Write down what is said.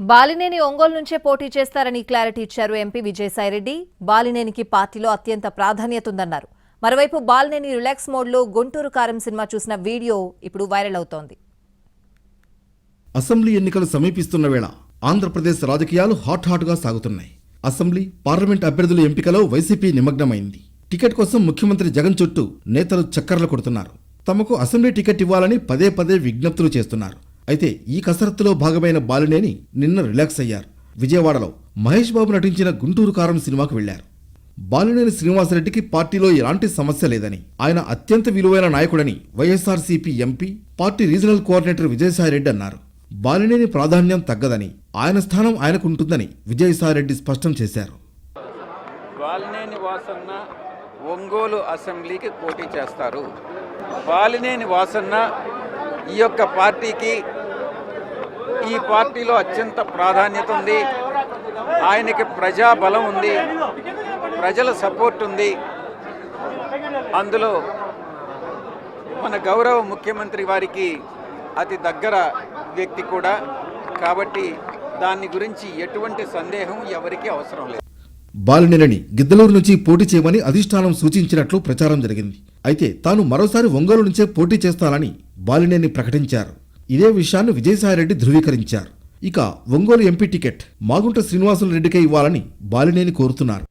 బాలినేని ఒంగోలు నుంచే పోటీ చేస్తారని క్లారిటీ ఇచ్చారు ఎంపీ విజయసాయిరెడ్డి. బాలినేనికి పార్టీలో అత్యంత ప్రాధాన్యత ఉందన్నారు. మరోవైపు బాలినేని రిలాక్స్ మోడ్లో గుంటూరు కారం సినిమా చూసిన వీడియో ఇప్పుడు వైరల్ అవుతోంది. అసెంబ్లీ ఎన్నికలు సమీపిస్తున్న వేళ ఆంధ్రప్రదేశ్ రాజకీయాలు హాట్గా సాగుతున్నాయి. అసెంబ్లీ, పార్లమెంట్ అభ్యర్థుల ఎంపికలో వైసీపీ నిమగ్నమైంది. టికెట్ కోసం ముఖ్యమంత్రి జగన్ చుట్టూ నేతలు చక్కర్లు కొడుతున్నారు. తమకు అసెంబ్లీ టికెట్ ఇవ్వాలని పదే విజ్ఞప్తులు చేస్తున్నారు. అయితే ఈ కసరత్తులో భాగమైన బాలినేని నిన్న రిలాక్స్ అయ్యారు. విజయవాడలో మహేష్ బాబు నటించిన గుంటూరు కారం సినిమాకు వెళ్లారు. బాలినేని శ్రీనివాసరెడ్డికి పార్టీలో ఎలాంటి సమస్య లేదని, ఆయన అత్యంత విలువైన నాయకుడని YSRCP MP, party regional coordinator Vijayasai Reddy అన్నారు. బాలినేని ప్రాధాన్యం తగ్గదని, ఆయన స్థానం ఆయనకుంటుందని విజయసాయిరెడ్డి స్పష్టం చేశారు. బాలినేని వాసన్న ఒంగోలు అసెంబ్లీకి పోటీ చేస్తారు. బాలినేని వాసన్న ఈ యొక్క పార్టీకి, ఈ పార్టీలో అత్యంత ప్రాధాన్యత ఉంది. ఆయనకి ప్రజాబలం ఉంది, ప్రజల సపోర్ట్ ఉంది. అందులో మన గౌరవ ముఖ్యమంత్రి వారికి అతి దగ్గర వ్యక్తి కూడా. కాబట్టి దాని గురించి ఎటువంటి సందేహం ఎవరికీ అవసరం లేదు. బాలినేనిని గిద్దలూరు నుంచి పోటీ చేయమని అధిష్టానం సూచించినట్లు ప్రచారం జరిగింది. అయితే తాను మరోసారి ఒంగోలు నుంచే పోటీ చేస్తానని బాలినేని ప్రకటించారు. ఇదే విషయాన్ని విజయసాయిరెడ్డి ధృవీకరించారు. ఇక ఒంగోలు ఎంపీ టికెట్ మాగుంట శ్రీనివాసులు రెడ్డికే ఇవ్వాలని బాలినేని కోరుతున్నారు.